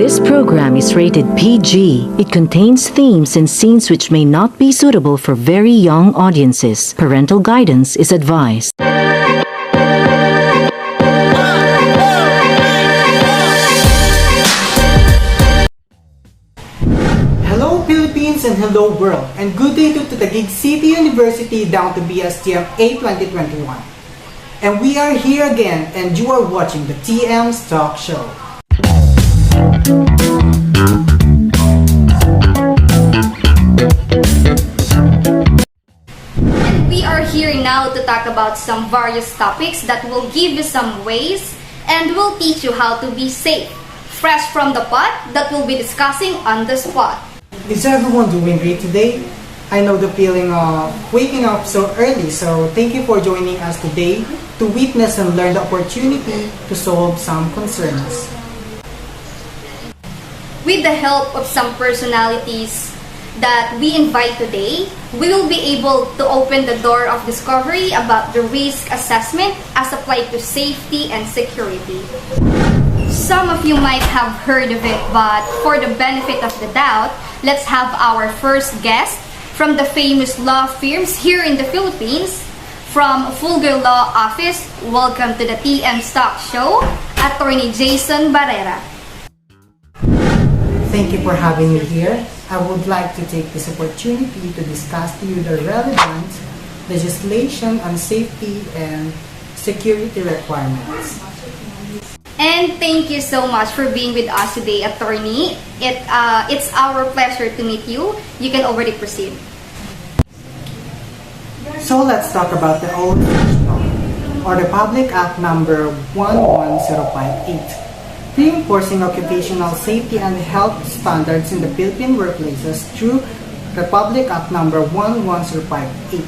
This program is rated PG. It contains themes and scenes which may not be suitable for very young audiences. Parental guidance is advised. Hello Philippines and hello world, and good day to Taguig City University down to BSTM-A 2021. And we are here again, and you are watching the TM's Talk Show. And we are here now to talk about some various topics that will give you some ways and will teach you how to be safe. Fresh from the pot that we'll be discussing on the spot. Is everyone doing great today? I know the feeling of waking up so early, so thank you for joining us today to witness and learn the opportunity to solve some concerns. With the help of some personalities that we invite today, we will be able to open the door of discovery about the risk assessment as applied to safety and security. Some of you might have heard of it, but for the benefit of the doubt, let's have our first guest from the famous law firms here in the Philippines. From Fulger Law Office, welcome to the TM Stock Show, Attorney Jason Barrera. Thank you for having me here. I would like to take this opportunity to discuss to you the relevant legislation on safety and security requirements. And thank you so much for being with us today, Attorney. It's our pleasure to meet you. You can already proceed. So let's talk about the old law, or the Public Act number 11058, reinforcing occupational safety and health standards in the Philippine workplaces through Republic Act number 11058.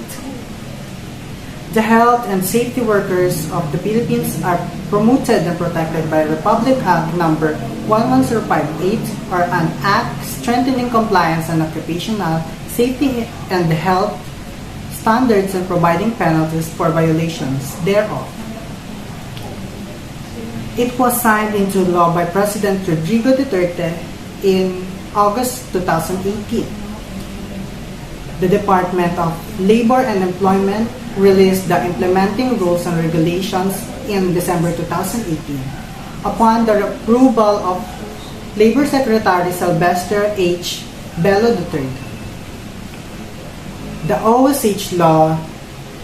The health and safety workers of the Philippines are promoted and protected by Republic Act number 11058, or an act strengthening compliance and occupational safety and health standards and providing penalties for violations thereof. It was signed into law by President Rodrigo Duterte in August 2018. The Department of Labor and Employment released the implementing rules and regulations in December 2018 upon the approval of Labor Secretary Sylvester H. Bello III. The OSH law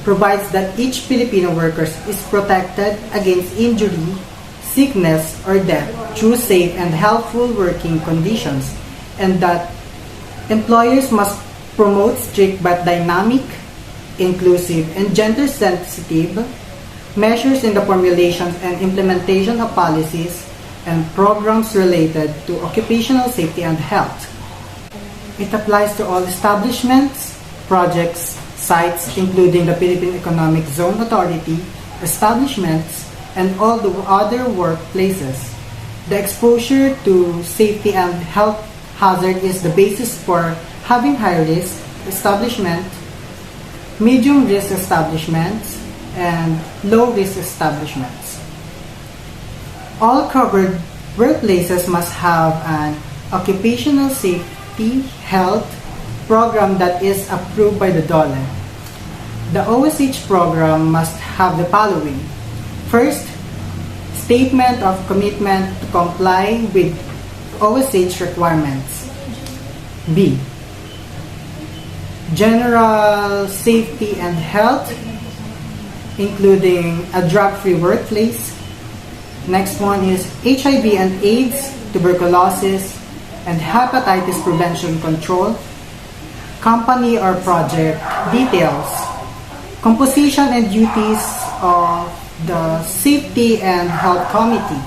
provides that each Filipino worker is protected against injury, sickness, or death through safe and healthful working conditions, and that employers must promote strict but dynamic, inclusive, and gender-sensitive measures in the formulation and implementation of policies and programs related to occupational safety and health. It applies to all establishments, projects, sites, including the Philippine Economic Zone Authority, establishments, and all the other workplaces. The exposure to safety and health hazard is the basis for having high-risk establishment, medium-risk establishments, and low-risk establishments. All covered workplaces must have an occupational safety health program that is approved by the DOLE. The OSH program must have the following. First, statement of commitment to comply with OSH requirements. B, general safety and health, including a drug-free workplace. Next one is HIV and AIDS, tuberculosis, and hepatitis prevention control. Company or project details. Composition and duties of the Safety and Health Committee.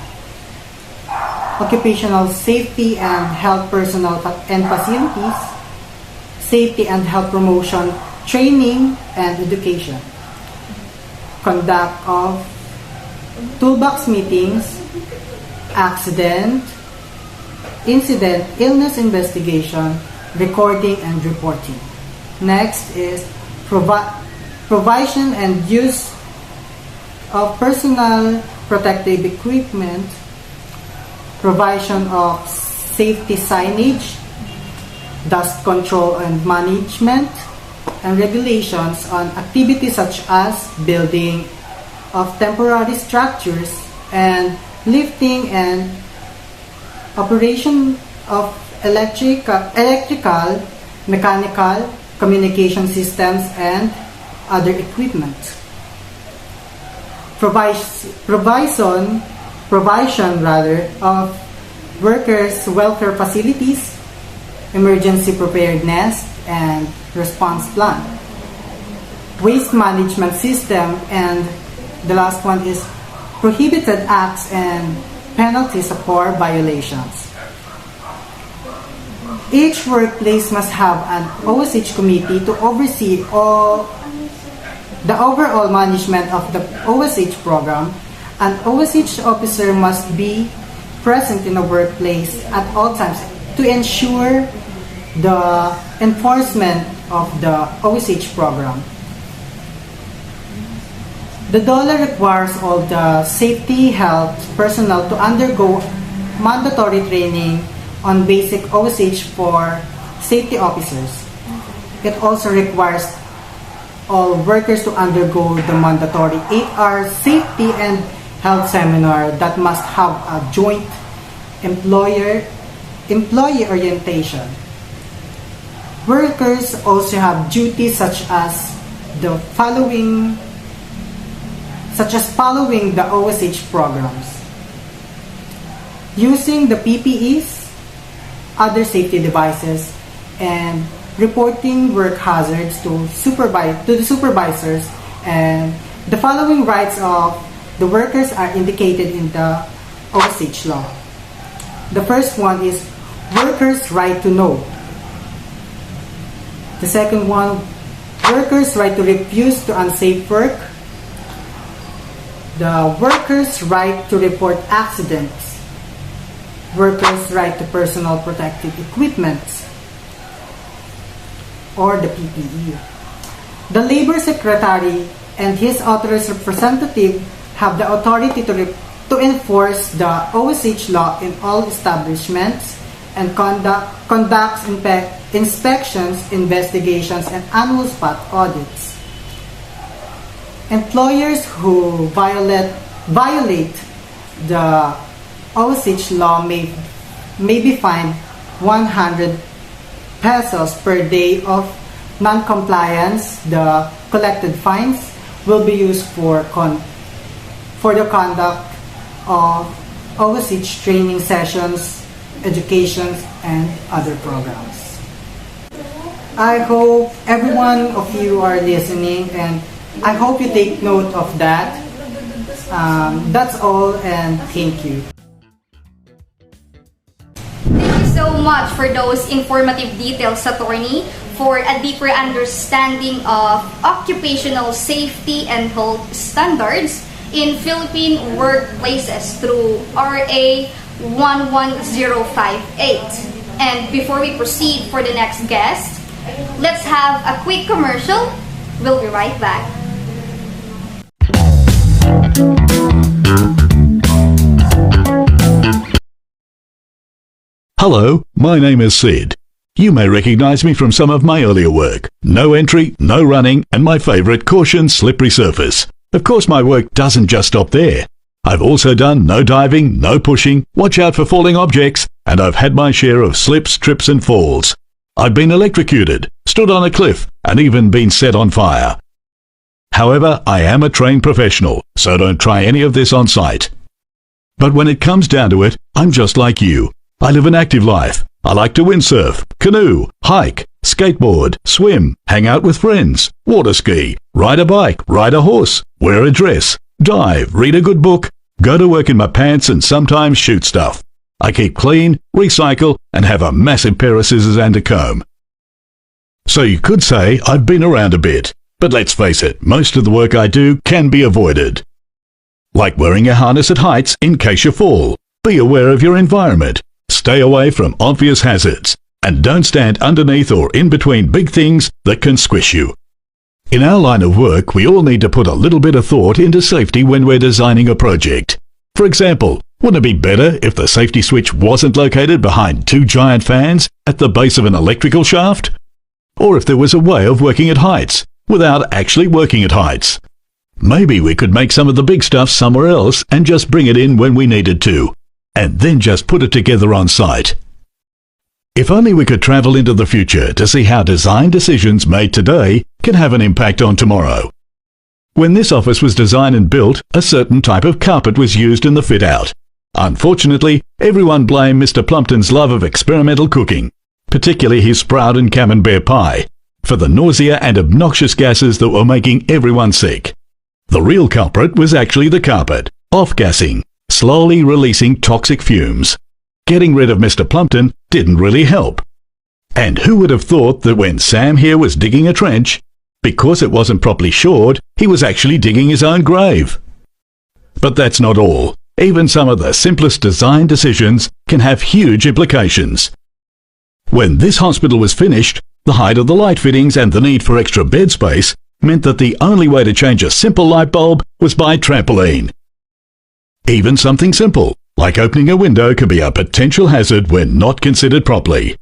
Occupational safety and health personnel and facilities. Safety and health promotion, training, and education. Conduct of toolbox meetings, accident, incident, illness investigation, recording, and reporting. Next is provision and use of personal protective equipment, provision of safety signage, dust control and management, and regulations on activities such as building of temporary structures and lifting and operation of electrical, mechanical, communication systems, and other equipment. Provision of workers' welfare facilities, emergency preparedness and response plan, waste management system, and the last one is prohibited acts and penalties for violations. Each workplace must have an OSH committee to oversee the overall management of the OSH program. An OSH officer must be present in the workplace at all times to ensure the enforcement of the OSH program. The DOLA requires all the safety health personnel to undergo mandatory training on basic OSH for safety officers. It also requires all workers to undergo the mandatory 8-hour safety and health seminar that must have a joint employee orientation. Workers also have duties such as following the OSH programs, using the PPEs, other safety devices, and reporting work hazards to the supervisors. And the following rights of the workers are indicated in the OSH law. The first one is workers' right to know. The second one, workers' right to refuse to unsafe work. The workers' right to report accidents. Workers' right to personal protective equipment, or the PPE. The Labor Secretary and his authorized representative have the authority to enforce the OSH law in all establishments and conducts inspections, investigations, and annual spot audits. Employers who violate the OSH law may be fined 100 pesos per day of non-compliance. The collected fines will be used for the conduct of OSH training sessions, educations, and other programs. I hope every one of you are listening, and I hope you take note of that. That's all, and thank you. Thank you so much for those informative details, Attorney, for a deeper understanding of occupational safety and health standards in Philippine workplaces through RA 11058. And before we proceed for the next guest, let's have a quick commercial. We'll be right back. Hello, my name is Sid. You may recognize me from some of my earlier work. No entry, no running, and my favorite, caution, slippery surface. Of course, my work doesn't just stop there. I've also done no diving, no pushing, watch out for falling objects, and I've had my share of slips, trips, and falls. I've been electrocuted, stood on a cliff, and even been set on fire. However, I am a trained professional, so don't try any of this on site. But when it comes down to it, I'm just like you. I live an active life. I like to windsurf, canoe, hike, skateboard, swim, hang out with friends, water ski, ride a bike, ride a horse, wear a dress, dive, read a good book, go to work in my pants, and sometimes shoot stuff. I keep clean, recycle, and have a massive pair of scissors and a comb. So you could say I've been around a bit. But let's face it, most of the work I do can be avoided. Like wearing a harness at heights in case you fall. Be aware of your environment. Stay away from obvious hazards. And don't stand underneath or in between big things that can squish you. In our line of work, we all need to put a little bit of thought into safety when we're designing a project. For example, Wouldn't it be better if the safety switch wasn't located behind two giant fans at the base of an electrical shaft? Or if there was a way of working at heights without actually working at heights? Maybe we could make some of the big stuff somewhere else and just bring it in when we needed to, and then just put it together on site. If only we could travel into the future to see how design decisions made today can have an impact on tomorrow. When this office was designed and built, a certain type of carpet was used in the fit-out. Unfortunately, everyone blamed Mr. Plumpton's love of experimental cooking, particularly his sprout and camembert pie, for the nausea and obnoxious gases that were making everyone sick. The real culprit was actually the carpet, off-gassing, slowly releasing toxic fumes. Getting rid of Mr. Plumpton didn't really help. And who would have thought that when Sam here was digging a trench, because it wasn't properly shored, he was actually digging his own grave? But that's not all. Even some of the simplest design decisions can have huge implications. When this hospital was finished, the height of the light fittings and the need for extra bed space meant that the only way to change a simple light bulb was by trampoline. Even something simple, like opening a window, can be a potential hazard when not considered properly.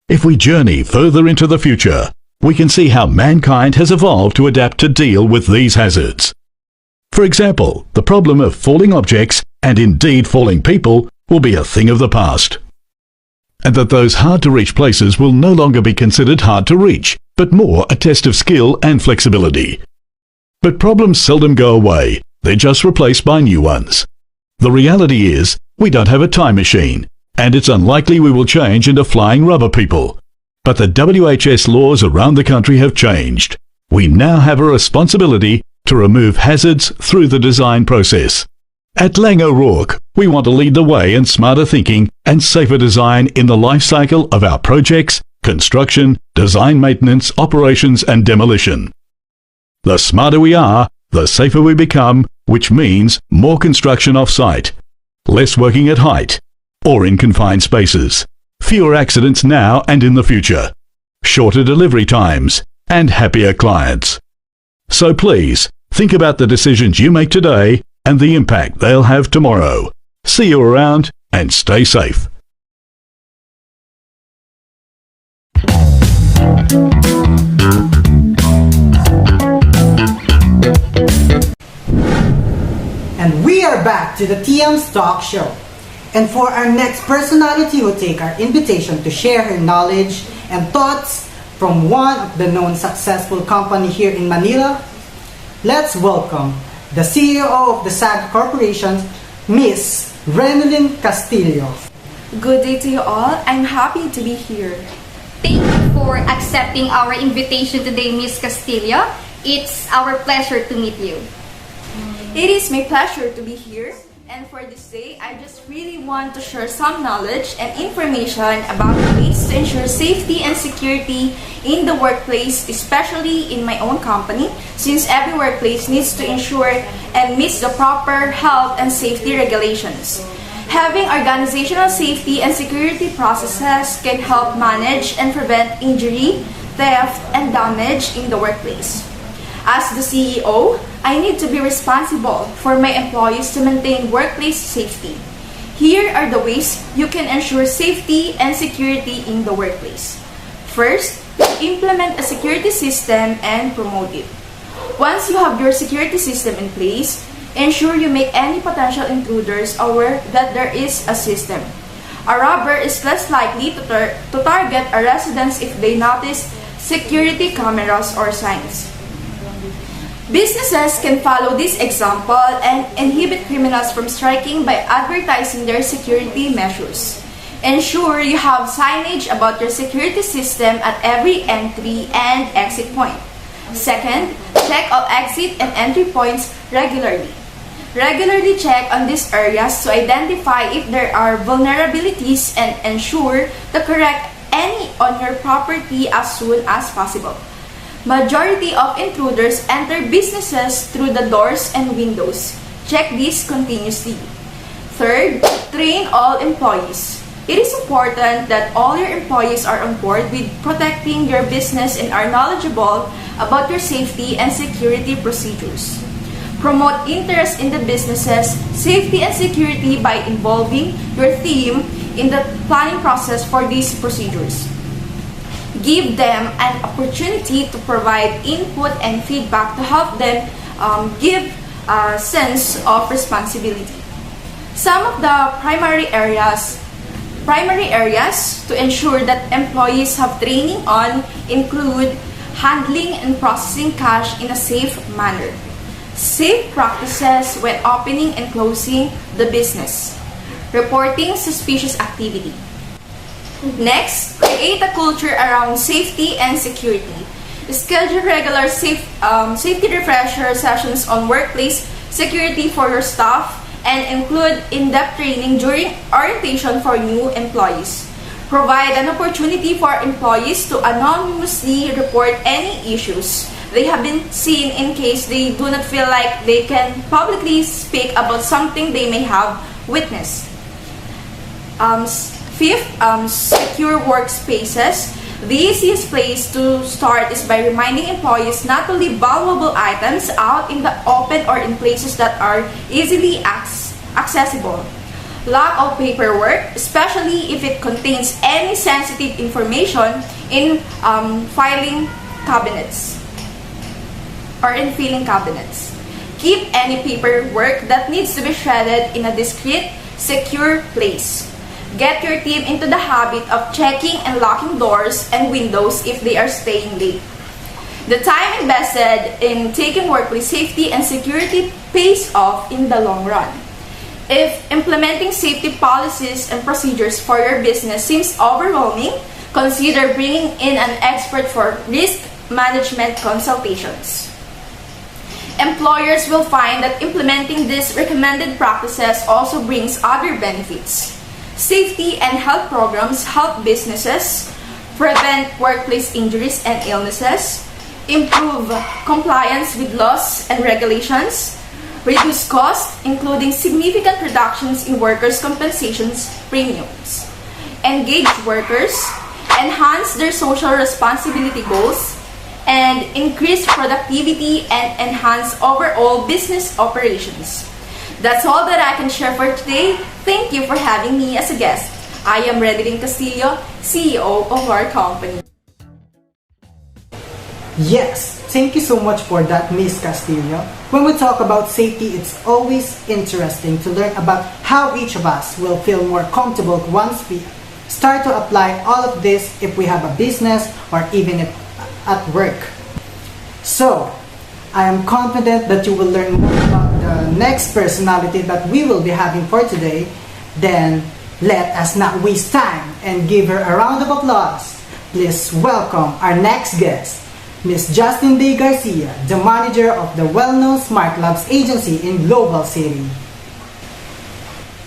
If we journey further into the future, we can see how mankind has evolved to adapt to deal with these hazards. For example, the problem of falling objects, and indeed falling people, will be a thing of the past. And that those hard-to-reach places will no longer be considered hard to reach, but more a test of skill and flexibility. But problems seldom go away, they're just replaced by new ones. The reality is, we don't have a time machine, and it's unlikely we will change into flying rubber people. But the WHS laws around the country have changed. We now have a responsibility to remove hazards through the design process. At Lang O'Rourke, we want to lead the way in smarter thinking and safer design in the life cycle of our projects, construction, design maintenance, operations and demolition. The smarter we are, the safer we become, which means more construction off-site, less working at height or in confined spaces, fewer accidents now and in the future, shorter delivery times, and happier clients. So please, think about the decisions you make today and the impact they'll have tomorrow. See you around and stay safe. And we are back to the TM's Talk Show. And for our next personality who take our invitation to share her knowledge and thoughts from one of the known successful company here in Manila, let's welcome the CEO of the SAG Corporation, Miss Renalyn Castillo. Good day to you all. I'm happy to be here. Thank you for accepting our invitation today, Miss Castillo. It's our pleasure to meet you. It is my pleasure to be here. And for this day, I just really want to share some knowledge and information about ways to ensure safety and security in the workplace, especially in my own company, since every workplace needs to ensure and meets the proper health and safety regulations. Having organizational safety and security processes can help manage and prevent injury, theft, and damage in the workplace. As the CEO, I need to be responsible for my employees to maintain workplace safety. Here are the ways you can ensure safety and security in the workplace. First, implement a security system and promote it. Once you have your security system in place, ensure you make any potential intruders aware that there is a system. A robber is less likely to target a residence if they notice security cameras or signs. Businesses can follow this example and inhibit criminals from striking by advertising their security measures. Ensure you have signage about your security system at every entry and exit point. Second, check all exit and entry points regularly. Regularly check on these areas to identify if there are vulnerabilities and ensure to correct any on your property as soon as possible. Majority of intruders enter businesses through the doors and windows. Check this continuously. Third, train all employees. It is important that all your employees are on board with protecting your business and are knowledgeable about your safety and security procedures. Promote interest in the business's safety and security by involving your team in the planning process for these procedures. Give them an opportunity to provide input and feedback to help them give a sense of responsibility. Some of the primary areas to ensure that employees have training on include handling and processing cash in a safe manner, safe practices when opening and closing the business, reporting suspicious activity. Next, create a culture around safety and security. Schedule regular safety refresher sessions on workplace security for your staff and include in-depth training during orientation for new employees. Provide an opportunity for employees to anonymously report any issues they have been seen in case they do not feel like they can publicly speak about something they may have witnessed. Fifth, secure workspaces. The easiest place to start is by reminding employees not to leave valuable items out in the open or in places that are easily accessible. Lack of paperwork, especially if it contains any sensitive information in filing cabinets or in filing cabinets. Keep any paperwork that needs to be shredded in a discreet, secure place. Get your team into the habit of checking and locking doors and windows if they are staying late. The time invested in taking workplace safety and security pays off in the long run. If implementing safety policies and procedures for your business seems overwhelming, consider bringing in an expert for risk management consultations. Employers will find that implementing these recommended practices also brings other benefits. Safety and health programs help businesses prevent workplace injuries and illnesses, improve compliance with laws and regulations, reduce costs, including significant reductions in workers' compensations premiums, engage workers, enhance their social responsibility goals, and increase productivity and enhance overall business operations. That's all that I can share for today. Thank you for having me as a guest. I am Redlyn Castillo, CEO of our company. Yes, thank you so much for that, Miss Castillo. When we talk about safety, it's always interesting to learn about how each of us will feel more comfortable once we start to apply all of this if we have a business or even if at work. So, I am confident that you will learn more about the next personality that we will be having for today. Then, let us not waste time and give her a round of applause. Please welcome our next guest, Ms. Justin D. Garcia, the manager of the well-known Smart Labs agency in Global City.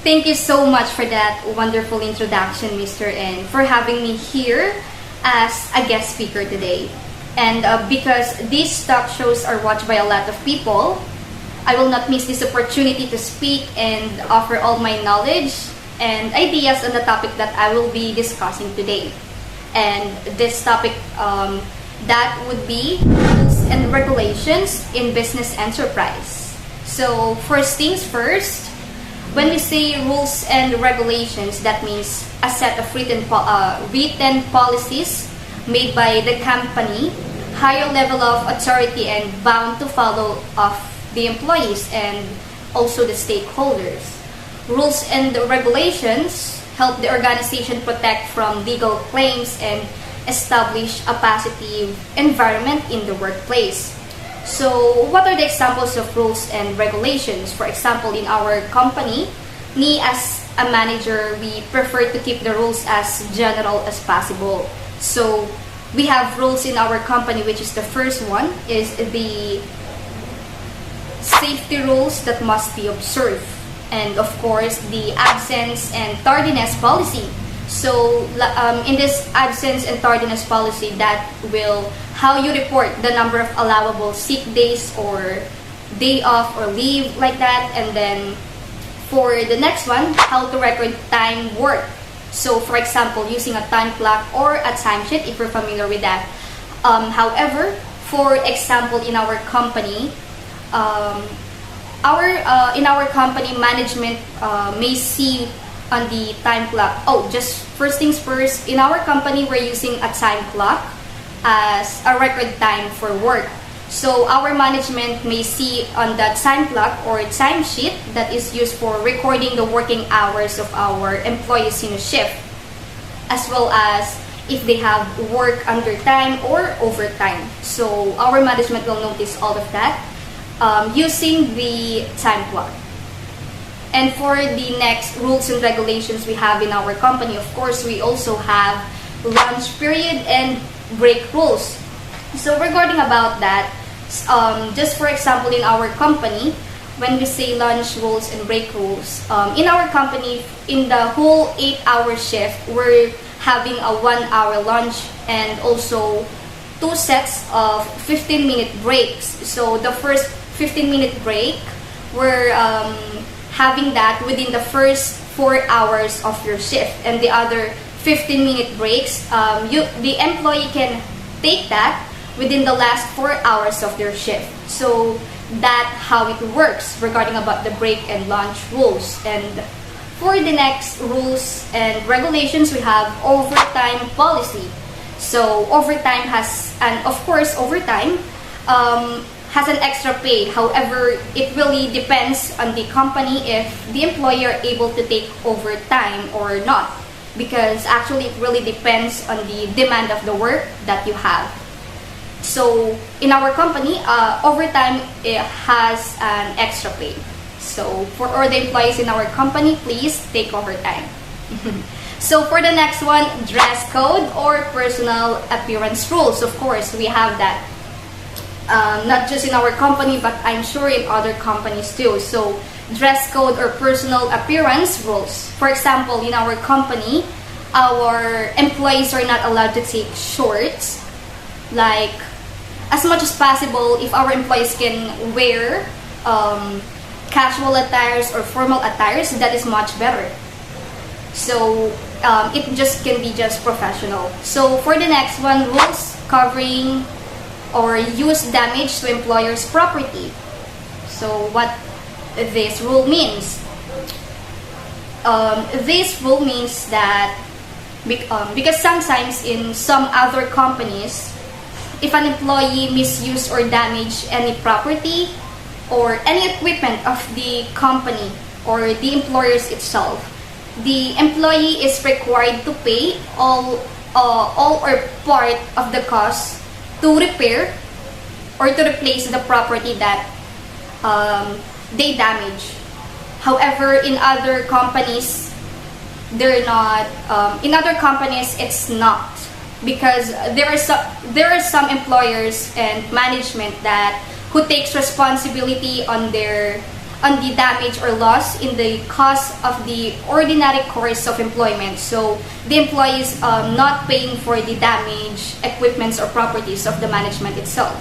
Thank you so much for that wonderful introduction, Mr. N, for having me here as a guest speaker today. And because these talk shows are watched by a lot of people, I will not miss this opportunity to speak and offer all my knowledge and ideas on the topic that I will be discussing today. And this topic that would be rules and regulations in business enterprise. So first things first, when we say rules and regulations, that means a set of written policies made by the company, higher level of authority and bound to follow of the employees and also the stakeholders. Rules and regulations help the organization protect from legal claims and establish a positive environment in the workplace. So what are the examples of rules and regulations? For example, in our company, me as a manager, we prefer to keep the rules as general as possible. So we have rules in our company, which is the first one is the safety rules that must be observed, and of course the absence and tardiness policy. So in this absence and tardiness policy, that will how you report the number of allowable sick days or day off or leave like that. And then for the next one, how to record time work. So for example, using a time clock or a timesheet, if you're familiar with that. However, for example, in our company, in our company, management may see on the time clock. Oh, just first things first, in our company, we're using a time clock as a record time for work. So our management may see on that time clock or time sheet that is used for recording the working hours of our employees in a shift, as well as if they have work under time or overtime. So our management will notice all of that using the time clock. And for the next rules and regulations we have in our company, of course, we also have lunch period and break rules. So regarding about that, just for example, in our company, when we say lunch rules and break rules, in our company, in the whole 8-hour shift, we're having a 1-hour lunch and also 2 sets of 15-minute breaks. So the first 15-minute break, we're having that within the first 4 hours of your shift, and the other 15-minute breaks, the employee can take that within the last 4 hours of their shift. So that's how it works regarding about the break and lunch rules. And for the next rules and regulations, we have overtime policy. So overtime has, and of course overtime has an extra pay. However, it really depends on the company if the employee are able to take overtime or not, because actually it really depends on the demand of the work that you have. So in our company, overtime has an extra pay. So for all the employees in our company, please take overtime. So for the next one, dress code or personal appearance rules. Of course, we have that. Not just in our company, but I'm sure in other companies too. So dress code or personal appearance rules. For example, in our company, our employees are not allowed to take shorts. Like, as much as possible, if our employees can wear casual attires or formal attires, that is much better. So it just can be just professional. So for the next one, rules covering or use damage to employer's property. So what this rule means? This rule means that because sometimes in some other companies, if an employee misuse or damage any property or any equipment of the company or the employers itself, the employee is required to pay all or part of the cost to repair or to replace the property that they damage. However, in other companies, they're not. In other companies, it's not, because there are some employers and management that who takes responsibility on the damage or loss in the cost of the ordinary course of employment. So the employee is not paying for the damage, equipments, or properties of the management itself.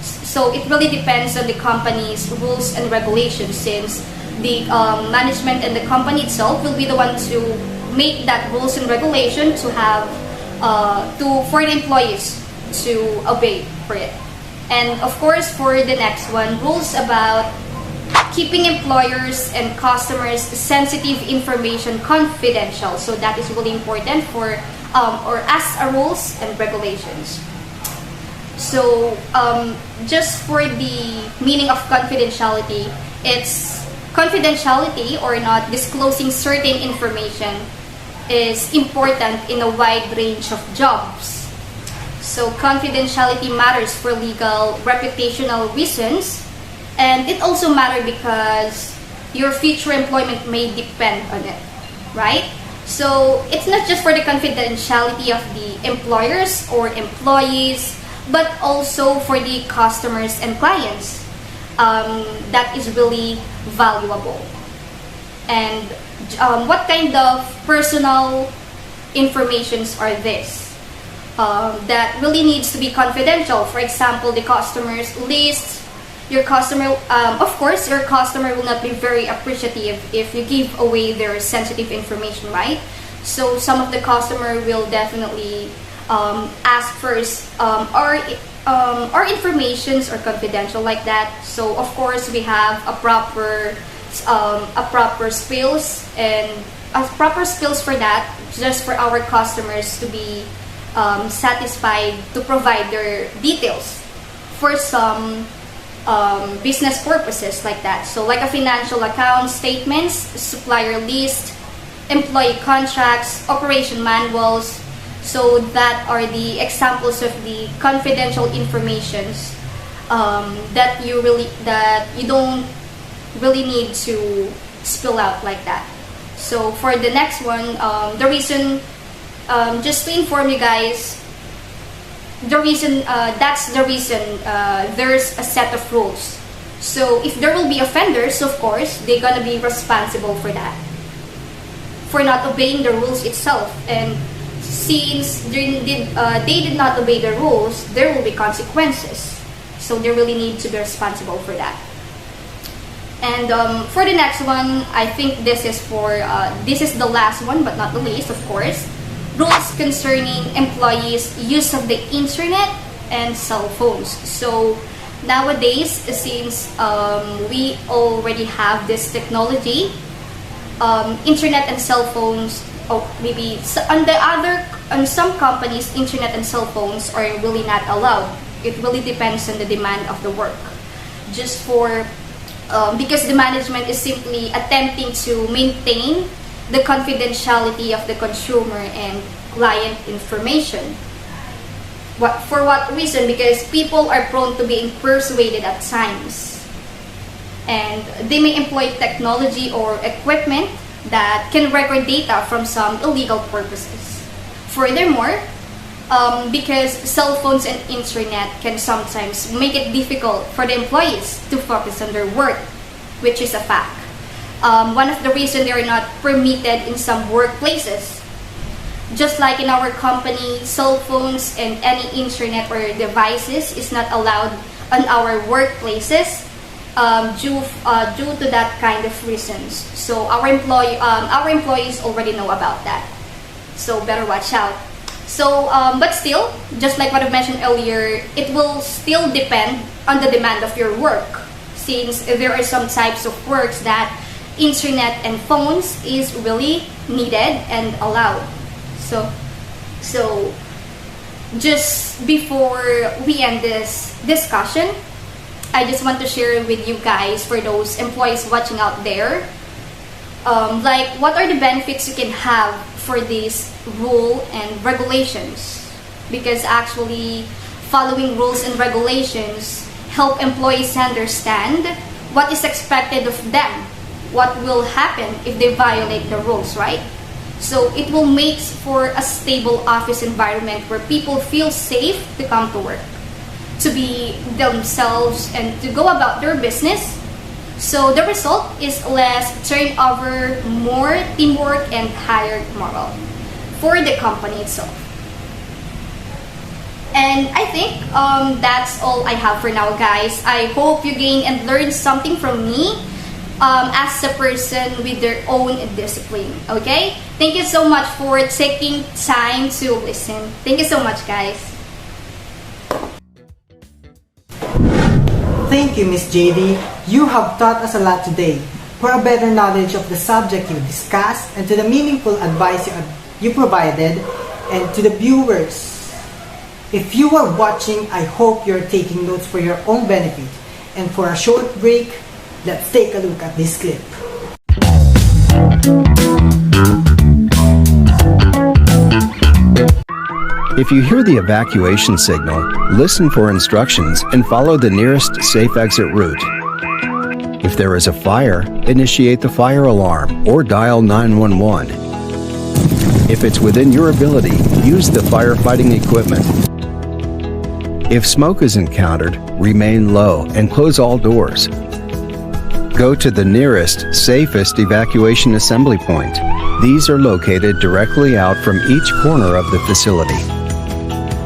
So it really depends on the company's rules and regulations, since the management and the company itself will be the one to make that rules and regulation to have for the employees to obey for it. And of course, for the next one, rules about keeping employers and customers' sensitive information confidential. So that is really important for or as a rules and regulations. So just for the meaning of confidentiality, it's confidentiality or not disclosing certain information is important in a wide range of jobs. So confidentiality matters for legal, reputational reasons, and it also matters because your future employment may depend on it, right? So it's not just for the confidentiality of the employers or employees, but also for the customers and clients. That is really valuable. And what kind of personal informations are this that really needs to be confidential? For example, the customer's list. Your customer, of course, your customer will not be very appreciative if you give away their sensitive information, right? So some of the customer will definitely ask first, our informations are confidential like that. So of course we have a proper spills for that, just for our customers to be satisfied to provide their details for some business purposes like that. So like a financial account statements, supplier list, employee contracts, operation manuals. So that are the examples of the confidential informations that you don't really need to spill out like that. So for the next one, the reason, just to inform you guys, there's a set of rules. So if there will be offenders, of course, they're gonna be responsible for that, for not obeying the rules itself. And since they did not obey the rules, there will be consequences. So they really need to be responsible for that. And for the next one, I think this is the last one, but not the least, of course. Rules concerning employees' use of the internet and cell phones. So nowadays, since we already have this technology, internet and cell phones, or maybe on some companies, internet and cell phones are really not allowed. It really depends on the demand of the work. Just for because the management is simply attempting to maintain the confidentiality of the consumer and client information. For what reason? Because people are prone to being persuaded at times, and they may employ technology or equipment that can record data from some illegal purposes. Furthermore, because cell phones and internet can sometimes make it difficult for the employees to focus on their work, which is a fact. One of the reasons they are not permitted in some workplaces. Just like in our company, cell phones and any internet or devices is not allowed on our workplaces due to that kind of reasons. So our employees already know about that. So better watch out. So, but still, just like what I mentioned earlier, it will still depend on the demand of your work, since there are some types of works that internet and phones is really needed and allowed. So just before we end this discussion, I just want to share with you guys, for those employees watching out there, like what are the benefits you can have for these rule and regulations, because actually following rules and regulations help employees understand what is expected of them, what will happen if they violate the rules, right? So it will make for a stable office environment where people feel safe to come to work, to be themselves and to go about their business. So the result is less turnover, more teamwork, and higher morale for the company itself. And I think that's all I have for now, guys. I hope you gain and learn something from me as a person with their own discipline. Okay? Thank you so much for taking time to listen. Thank you so much, guys. Thank you, Miss JD. You have taught us a lot today. For a better knowledge of the subject you discussed and to the meaningful advice you provided, and to the viewers, if you are watching, I hope you're taking notes for your own benefit. And for a short break, let's take a look at this clip. If you hear the evacuation signal, listen for instructions and follow the nearest safe exit route. If there is a fire, initiate the fire alarm or dial 911. If it's within your ability, use the firefighting equipment. If smoke is encountered, remain low and close all doors. Go to the nearest, safest evacuation assembly point. These are located directly out from each corner of the facility.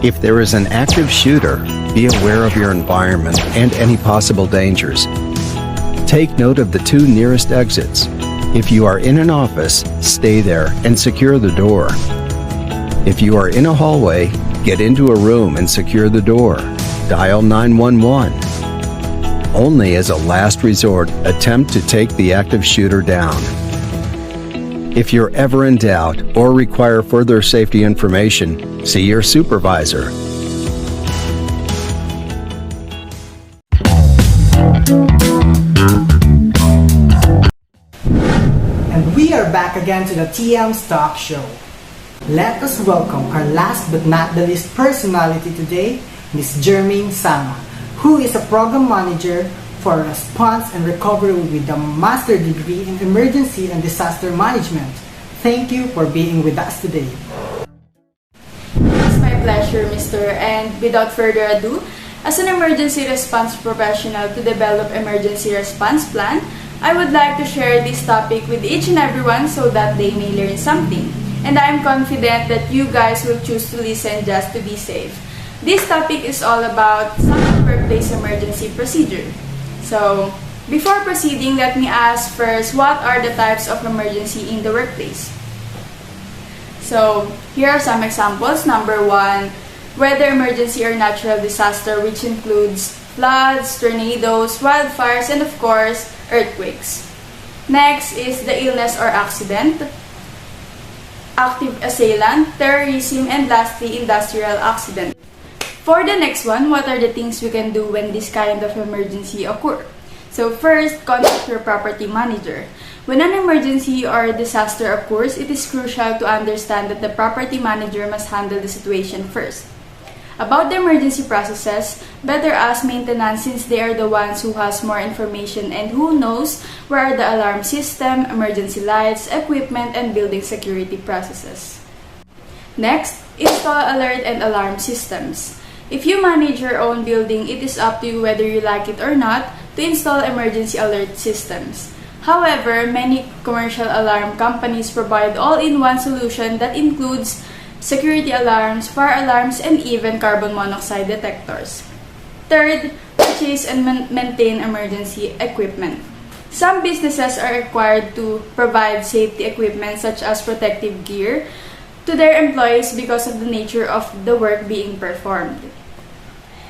If there is an active shooter, be aware of your environment and any possible dangers. Take note of the two nearest exits. If you are in an office, stay there and secure the door. If you are in a hallway, get into a room and secure the door. dial 911. Only as a last resort, attempt to take the active shooter down. If you're ever in doubt or require further safety information, see your supervisor. And we are back again to the TM's Talk Show. Let us welcome our last but not the least personality today, Ms. Jermaine Sama, who is a program manager for response and recovery with a master degree in emergency and disaster management. Thank you for being with us today. It's my pleasure, Mr. And without further ado, as an emergency response professional to develop emergency response plan, I would like to share this topic with each and everyone so that they may learn something. And I am confident that you guys will choose to listen just to be safe. This topic is all about some workplace emergency procedure. So, before proceeding, let me ask first, what are the types of emergency in the workplace? So, here are some examples. Number 1, weather emergency or natural disaster, which includes floods, tornadoes, wildfires, and of course, earthquakes. Next is the illness or accident, active assailant, terrorism, and lastly, industrial accident. For the next one, what are the things we can do when this kind of emergency occur? So first, contact your property manager. When an emergency or disaster occurs, it is crucial to understand that the property manager must handle the situation first. About the emergency processes, better ask maintenance since they are the ones who has more information and who knows where are the alarm system, emergency lights, equipment, and building security processes. Next, install alert and alarm systems. If you manage your own building, it is up to you whether you like it or not to install emergency alert systems. However, many commercial alarm companies provide all-in-one solution that includes security alarms, fire alarms, and even carbon monoxide detectors. Third, purchase and maintain emergency equipment. Some businesses are required to provide safety equipment such as protective gear to their employees because of the nature of the work being performed.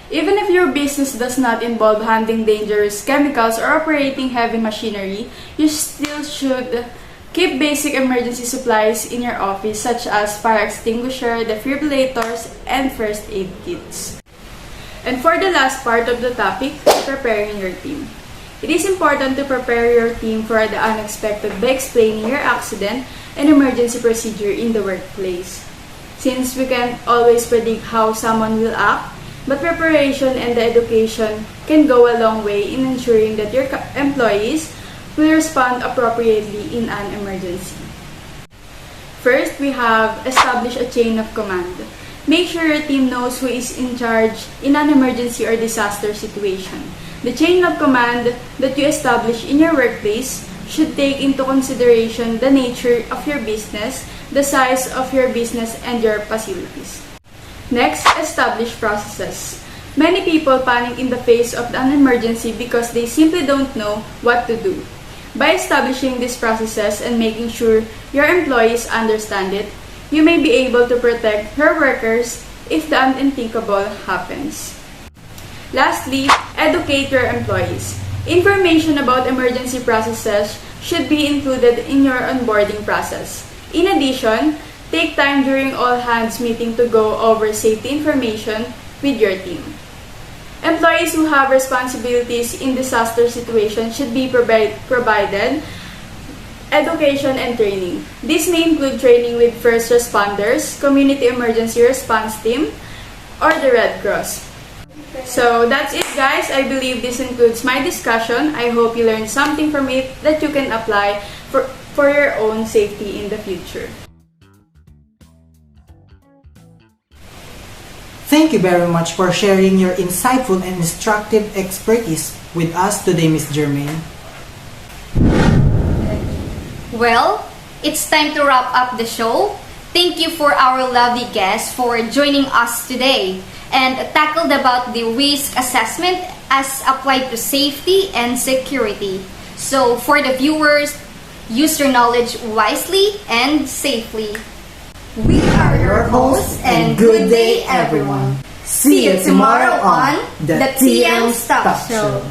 Even if your business does not involve handling dangerous chemicals or operating heavy machinery, you still should keep basic emergency supplies in your office such as fire extinguisher, defibrillators, and first aid kits. And for the last part of the topic, preparing your team. It is important to prepare your team for the unexpected by explaining your accident and emergency procedure in the workplace. Since we can't always predict how someone will act, but preparation and the education can go a long way in ensuring that your employees will respond appropriately in an emergency. First, we have establish a chain of command. Make sure your team knows who is in charge in an emergency or disaster situation. The chain of command that you establish in your workplace should take into consideration the nature of your business, the size of your business, and your facilities. Next, establish processes. Many people panic in the face of an emergency because they simply don't know what to do. By establishing these processes and making sure your employees understand it, you may be able to protect your workers if the unthinkable happens. Lastly, educate your employees. Information about emergency processes should be included in your onboarding process. In addition, take time during all-hands meeting to go over safety information with your team. Employees who have responsibilities in disaster situations should be provided education and training. This may include training with first responders, community emergency response team, or the Red Cross. So that's it, guys. I believe this includes my discussion. I hope you learned something from it that you can apply for your own safety in the future. Thank you very much for sharing your insightful and instructive expertise with us today, Ms. Jermaine. Well, it's time to wrap up the show. Thank you for our lovely guests for joining us today and tackled about the risk assessment as applied to safety and security. So for the viewers, use your knowledge wisely and safely. We are your hosts and good day everyone. See you tomorrow on the TM Talk Show.